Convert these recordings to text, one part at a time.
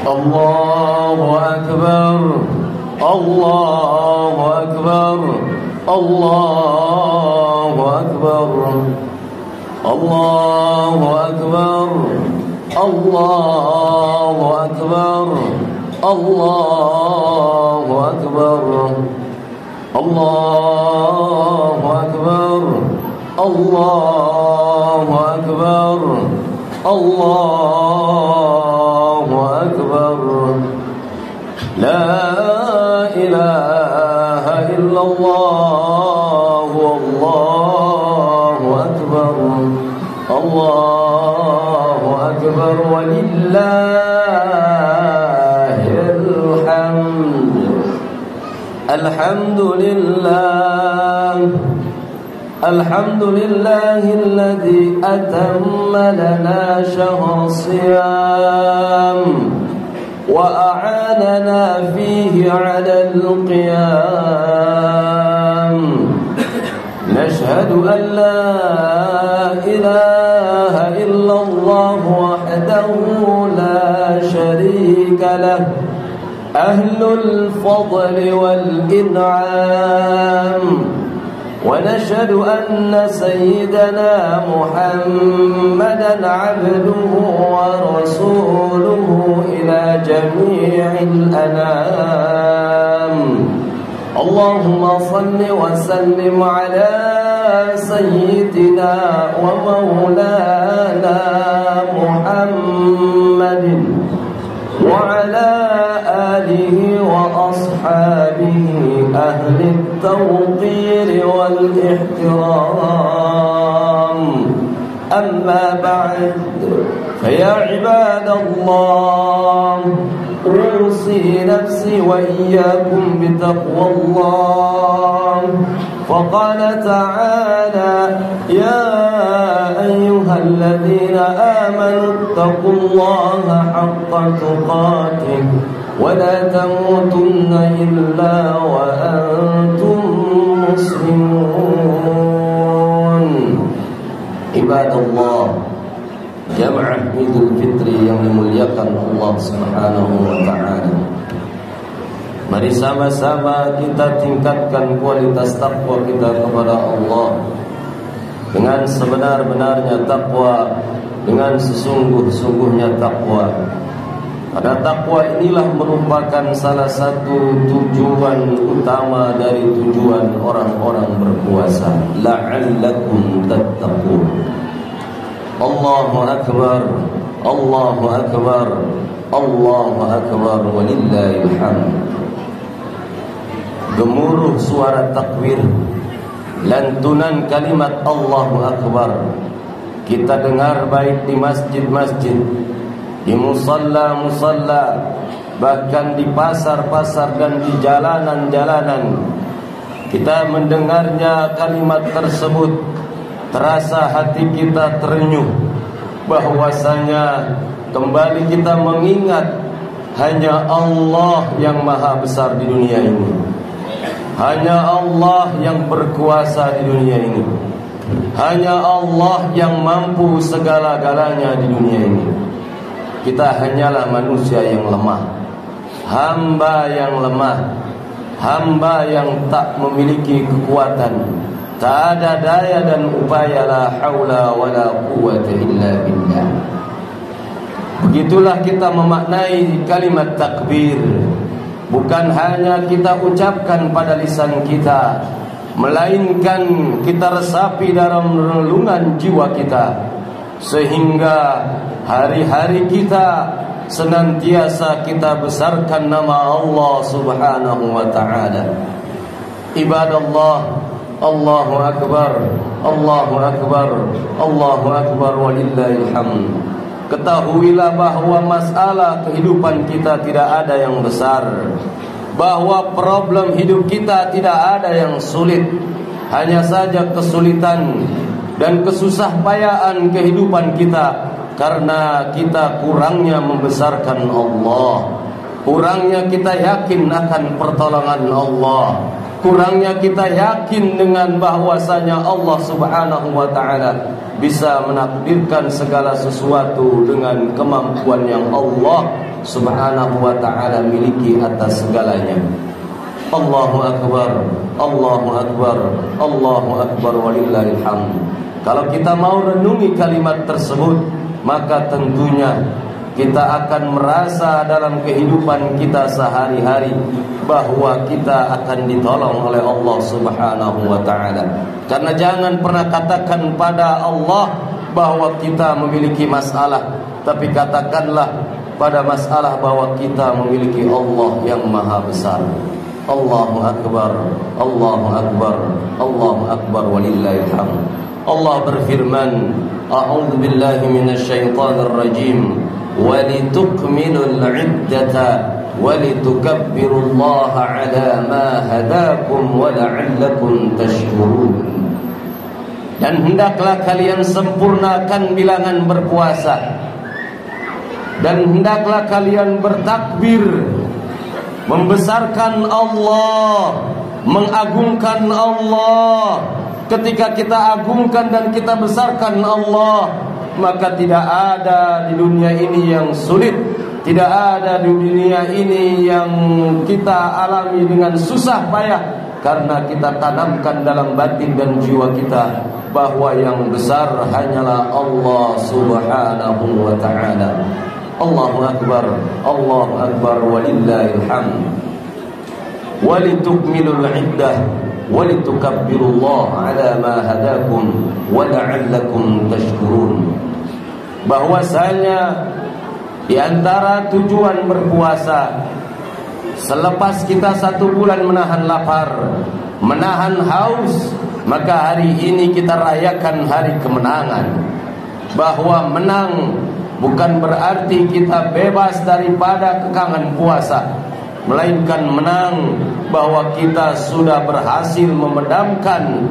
Allahu Akbar, Allahu Akbar, Allahu Akbar, Allahu Akbar, Allahu Akbar, Allahu Akbar, Allahu Akbar, Allahu Akbar, Allahu Akbar. La ilaha illallah, Allahu Akbar, Allahu Akbar, walillahil hamd. Alhamdulillah, alhamdulillahilladzi atamma lana shahra siyam wa a'anana fihi 'ala al-qiyam. Nashhadu an la ilaha illallah wahdahu la sharika lah, ahlul fadli wal in'am. ونشهد أن سيدنا محمدا عبده ورسوله إلى جميع الأنام. اللهم صل وسلم على سيدنا ومولانا محمد وعلى آله وأصحابه أهل التوقير والاحترام. أما بعد، فيا عباد الله، أوصي نفسي وإياكم بتقوى الله. فقال تعالى: يا أيها الذين آمنوا اتقوا الله حق تقاته ولا تموتن إلا وأنتم مسلمون. عباد الله، jamaah Idul Fitri yang dimuliakan Allah Subhanahu wa taala. Mari sama-sama kita tingkatkan kualitas takwa kita kepada Allah dengan sebenar-benarnya takwa, dengan sesungguh-sungguhnya takwa. Pada takwa inilah merupakan salah satu tujuan utama dari tujuan orang-orang berpuasa. La'allakum tattaqun. Allahu Akbar, Allahu Akbar, Allahu Akbar, walillahil hamd. Gemuruh suara takbir, lantunan kalimat Allahu Akbar kita dengar baik di masjid-masjid, di musalla-musalla, bahkan di pasar-pasar dan di jalanan-jalanan. Kita mendengarnya kalimat tersebut, terasa hati kita terenyuh bahwasanya kembali kita mengingat hanya Allah yang maha besar di dunia ini. Hanya Allah yang berkuasa di dunia ini. Hanya Allah yang mampu segala-galanya di dunia ini. Kita hanyalah manusia yang lemah, hamba yang lemah, hamba yang tak memiliki kekuatan, tak ada daya dan upaya. La haula wala quwwata illa billah. Begitulah kita memaknai kalimat takbir. Bukan hanya kita ucapkan pada lisan kita, melainkan kita resapi dalam relungan jiwa kita, sehingga hari-hari kita senantiasa kita besarkan nama Allah Subhanahu wa ta'ala. Ibadallah, Allahu Akbar, Allahu Akbar, Allahu Akbar, walillahil hamd. Ketahuilah bahwa masalah kehidupan kita tidak ada yang besar, bahwa problem hidup kita tidak ada yang sulit. Hanya saja kesulitan dan kesusahpayaan kehidupan kita karena kita kurangnya membesarkan Allah, kurangnya kita yakin akan pertolongan Allah, kurangnya kita yakin dengan bahwasanya Allah Subhanahu wa ta'ala bisa menakdirkan segala sesuatu dengan kemampuan yang Allah Subhanahu wa ta'ala miliki atas segalanya. Allahu Akbar, Allahu Akbar, Allahu Akbar walillahil hamd. Kalau kita mau renungi kalimat tersebut, maka tentunya kita akan merasa dalam kehidupan kita sehari-hari bahwa kita akan ditolong oleh Allah Subhanahu wa ta'ala. Karena jangan pernah katakan pada Allah bahwa kita memiliki masalah, tapi katakanlah pada masalah bahwa kita memiliki Allah yang maha besar. Allahu Akbar, Allahu Akbar, Allahu Akbar walillahil hamd. Allah berfirman, A'udzu billahi minasyaitonir rajim. وَلِتُكْمِلُوا الْعِدَّةَ وَلِتُكَبِّرُوا اللَّهَ عَلَى مَا هَدَاكُمْ وَلَعَلَّكُمْ تَشْكُرُونَ. Dan hendaklah kalian sempurnakan bilangan berpuasa, dan hendaklah kalian bertakbir, membesarkan Allah, mengagungkan Allah. Ketika kita agungkan dan kita besarkan Allah, maka tidak ada di dunia ini yang sulit, tidak ada di dunia ini yang kita alami dengan susah payah, karena kita tanamkan dalam batin dan jiwa kita bahwa yang besar hanyalah Allah Subhanahu wa ta'ala. Allahu Akbar, Allahu Akbar walillahil hamd. Walitukmilul iddah walitukabbirullaha ala ma hadakum wala'allakum tashkurun. Bahwasanya di antara tujuan berpuasa, selepas kita 1 bulan menahan lapar, menahan haus, maka hari ini kita rayakan hari kemenangan. Bahwa menang bukan berarti kita bebas daripada kekangan puasa, melainkan menang bahwa kita sudah berhasil memedamkan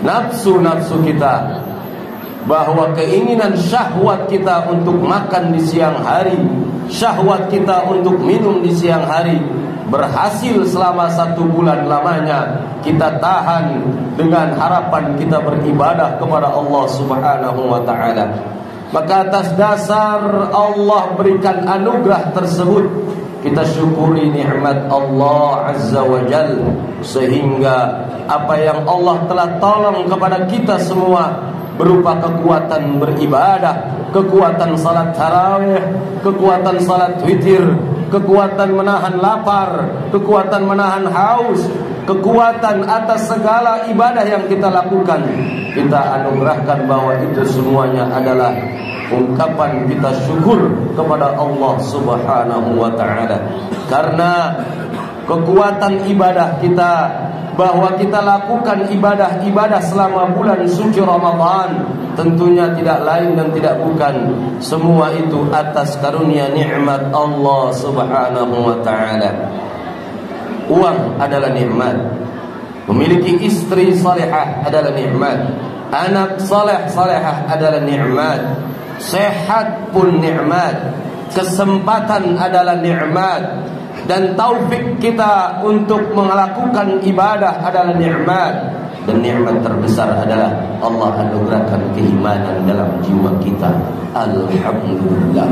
nafsu-nafsu kita, bahwa keinginan syahwat kita untuk makan di siang hari, syahwat kita untuk minum di siang hari, berhasil selama 1 bulan lamanya kita tahan dengan harapan kita beribadah kepada Allah Subhanahu wa ta'ala. Maka atas dasar Allah berikan anugerah tersebut, kita syukuri nikmat Allah Azza wa Jalla, sehingga apa yang Allah telah tolong kepada kita semua berupa kekuatan beribadah, kekuatan salat tarawih, kekuatan salat witir, kekuatan menahan lapar, kekuatan menahan haus, kekuatan atas segala ibadah yang kita lakukan, kita anugerahkan bahwa itu semuanya adalah ungkapan kita syukur kepada Allah Subhanahu wa ta'ala. Karena kekuatan ibadah kita, bahwa kita lakukan ibadah-ibadah selama bulan suci Ramadan, tentunya tidak lain dan tidak bukan, semua itu atas karunia nikmat Allah Subhanahu wa ta'ala. Uang adalah nikmat, memiliki istri salihah adalah nikmat, anak saleh-salihah adalah nikmat, sehat pun nikmat, kesempatan adalah nikmat, dan taufik kita untuk melakukan ibadah adalah nikmat. Dan nikmat terbesar adalah Allah anugerahkan keimanan dalam jiwa kita. Alhamdulillah.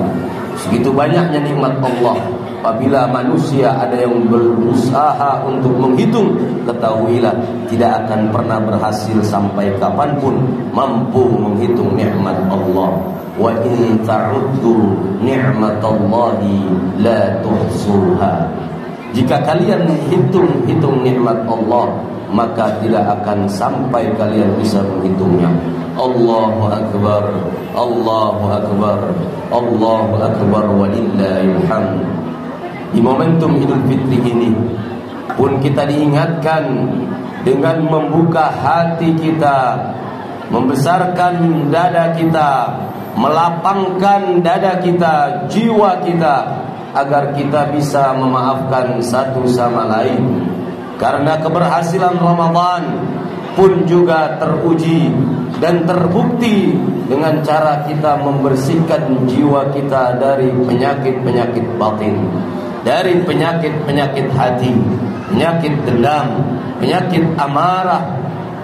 Segitu banyaknya nikmat Allah. Apabila manusia ada yang berusaha untuk menghitung, ketahuilah tidak akan pernah berhasil sampai kapanpun mampu menghitung nikmat Allah. Wa in ta'uddu ni'matallahi la tuhsuha. Jika kalian hitung nikmat Allah, maka tidak akan sampai kalian bisa menghitungnya. Allahu Akbar, Allahu Akbar, Allahu Akbar walillahil hamd. Di momentum Idul Fitri ini pun kita diingatkan dengan membuka hati kita, membesarkan dada kita, melapangkan dada kita, jiwa kita, agar kita bisa memaafkan satu sama lain. Karena keberhasilan Ramadan pun juga teruji dan terbukti dengan cara kita membersihkan jiwa kita dari penyakit-penyakit batin. dari penyakit-penyakit hati, penyakit dendam, penyakit amarah,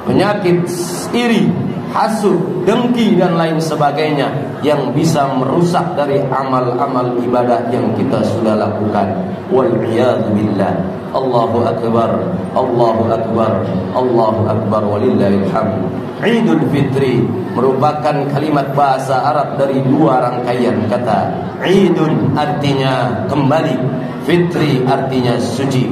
penyakit iri, hasud, dengki dan lain sebagainya yang bisa merusak dari amal-amal ibadah yang kita sudah lakukan. Wal'iyadu billah. Allahu Akbar, Allahu Akbar, Allahu Akbar, walillahil hamd. Idul Fitri merupakan kalimat bahasa Arab dari dua rangkaian kata. Idul artinya kembali, Fitri artinya suci.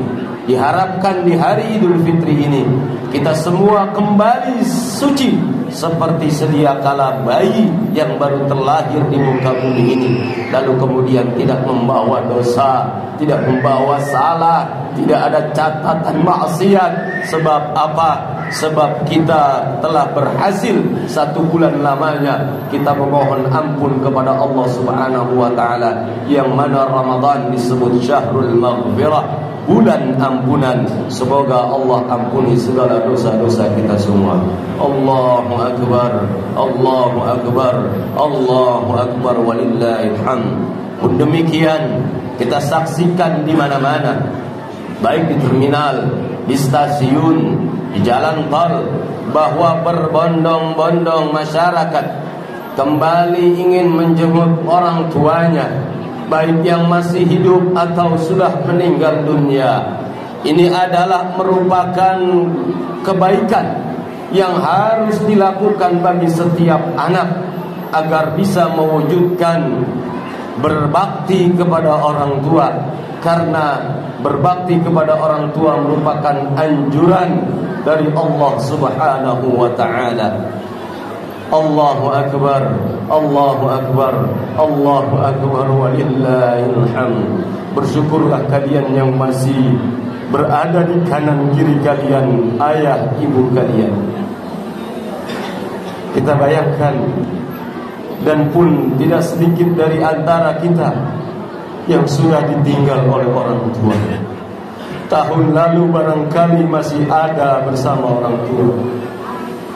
Diharapkan di hari Idul Fitri ini kita semua kembali suci seperti sedia kala bayi yang baru terlahir di muka bumi ini, lalu kemudian tidak membawa dosa, tidak membawa salah, tidak ada catatan maksiat. Sebab apa? Sebab kita telah berhasil 1 bulan lamanya kita memohon ampun kepada Allah Subhanahu wa taala, yang mana Ramadan disebut syahrul maghfirah, bulan ampunan. Semoga Allah ampuni segala dosa-dosa kita semua. Allahu Akbar, Allahu Akbar, Allahu Akbar, walillahil hamd. Pun demikian kita saksikan di mana-mana, baik di terminal, di stasiun, di jalan tol, bahwa berbondong-bondong masyarakat kembali ingin menjenguk orang tuanya, baik yang masih hidup atau sudah meninggal dunia. Ini adalah merupakan kebaikan yang harus dilakukan bagi setiap anak agar bisa mewujudkan berbakti kepada orang tua, karena berbakti kepada orang tua merupakan anjuran dari Allah Subhanahu wa taala. Allahu Akbar, Allahu Akbar, Allahu Akbar, walillahil hamd. Bersyukurlah kalian yang masih berada di kanan kiri kalian, ayah ibu kalian. Kita bayangkan, dan pun tidak sedikit dari antara kita yang sudah ditinggal oleh orang tua. Tahun lalu barangkali masih ada bersama orang tua,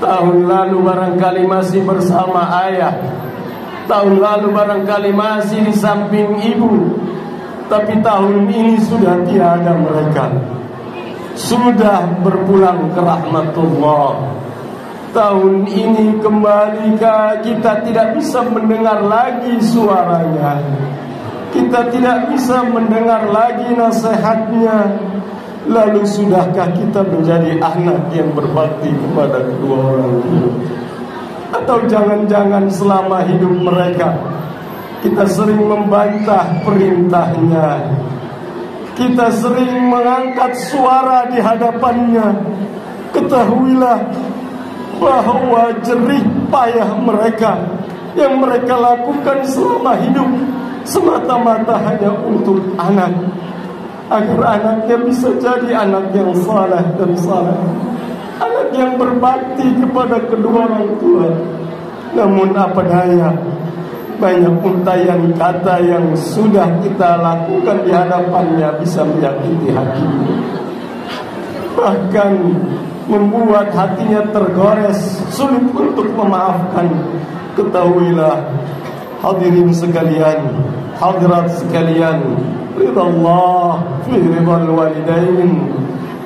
tahun lalu barangkali masih bersama ayah, tahun lalu barangkali masih di samping ibu. Tapi tahun ini sudah tiada mereka, sudah berpulang ke rahmatullah. Tahun ini kembali kita tidak bisa mendengar lagi suaranya, kita tidak bisa mendengar lagi nasihatnya. Lalu sudahkah kita menjadi anak yang berbakti kepada kedua orang tua? Atau jangan-jangan selama hidup mereka kita sering membantah perintahnya, kita sering mengangkat suara di hadapannya? Ketahuilah bahwa jerih payah mereka yang mereka lakukan selama hidup semata-mata hanya untuk anak, agar anaknya bisa jadi anak yang saleh dan saleh, anak yang berbakti kepada kedua orang tua. Namun apa daya, banyak untayan kata yang sudah kita lakukan di hadapannya bisa menyakiti hatinya, bahkan membuat hatinya tergores, sulit untuk memaafkan. Ketahuilah hadirin sekalian, hadirat sekalian, ridha Allah fi ridhal walidain,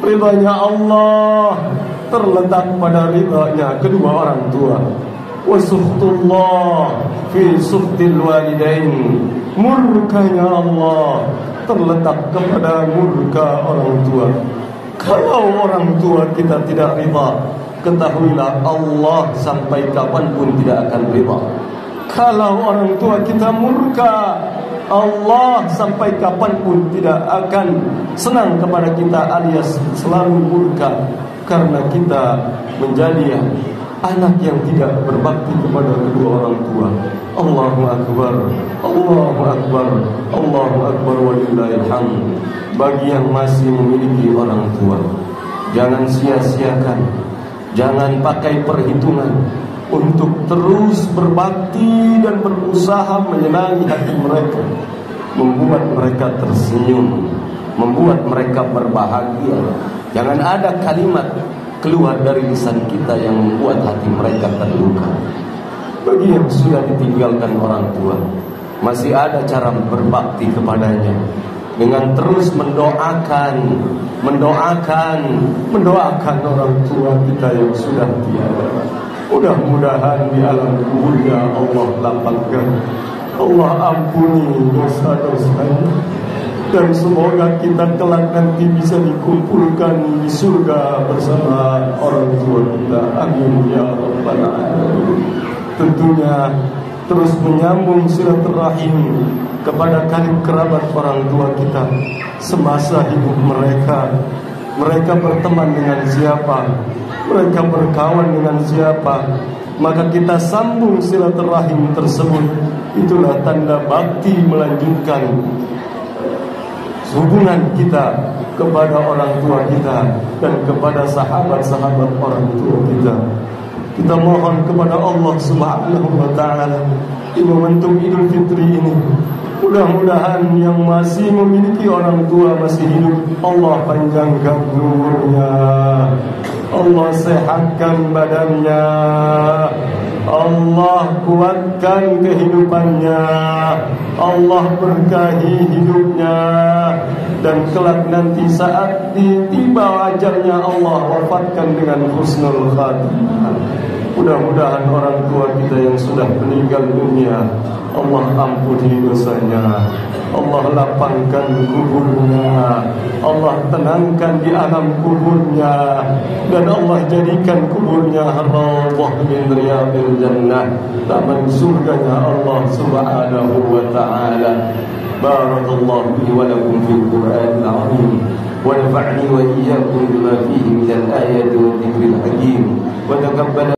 ridhanya Allah terletak pada ridhanya kedua orang tua. Wa suhtullah fi suhtil walidain, murkanya Allah terletak kepada murka orang tua. Kalau orang tua kita tidak riba, ketahuilah Allah sampai kapanpun tidak akan riba. Kalau orang tua kita murka, Allah sampai kapanpun tidak akan senang kepada kita, alias selalu murka, karena kita menjadi anak yang tidak berbakti kepada kedua orang tua. Allahu Akbar, Allahu Akbar, Allahu Akbar, walillahil hamd. Bagi yang masih memiliki orang tua, jangan sia-siakan, jangan pakai perhitungan untuk terus berbakti dan berusaha menyenangi hati mereka, membuat mereka tersenyum, membuat mereka berbahagia. Jangan ada kalimat keluar dari lisan kita yang membuat hati mereka terluka. Bagi yang sudah ditinggalkan orang tua, masih ada cara berbakti kepadanya. dengan terus mendoakan orang tua kita yang sudah tiada. Mudah-mudahan di alam kuburnya Allah lapangkan, Allah ampuni dosa-dosanya, dan semoga kita kelak nanti bisa dikumpulkan di surga bersama orang tua kita. Amin ya rabbal alamin. Tentunya terus menyambung silaturahim kepada karib kerabat orang tua kita semasa hidup mereka. Mereka berteman dengan siapa, mereka berkawan dengan siapa, maka kita sambung silaturahim tersebut. Itulah tanda bakti melanjutkan hubungan kita kepada orang tua kita dan kepada sahabat-sahabat orang tua kita. Kita mohon kepada Allah Subhanahu wa ta'ala di momentum Idul Fitri ini, mudah-mudahan yang masih memiliki orang tua masih hidup, Allah panjangkan umurnya, Allah sehatkan badannya, Allah kuatkan kehidupannya, Allah berkahi hidupnya, dan kelak nanti saat tiba ajalnya Allah wafatkan dengan husnul khatimah. Mudah-mudahan orang tua kita yang sudah meninggal dunia, Allah ampuni dosanya, Allah lapangkan kuburnya, Allah tenangkan di alam kuburnya, dan Allah jadikan kuburnya rawdah min riyadil jannah, taman surganya Allah Subhanahu wa ta'ala. Barakallahu li wa lakum fil Qur'anil azim, wa nafa'ni wa iyyakum bima fihi minal ayati wa dzikril hakim, wa taqabbal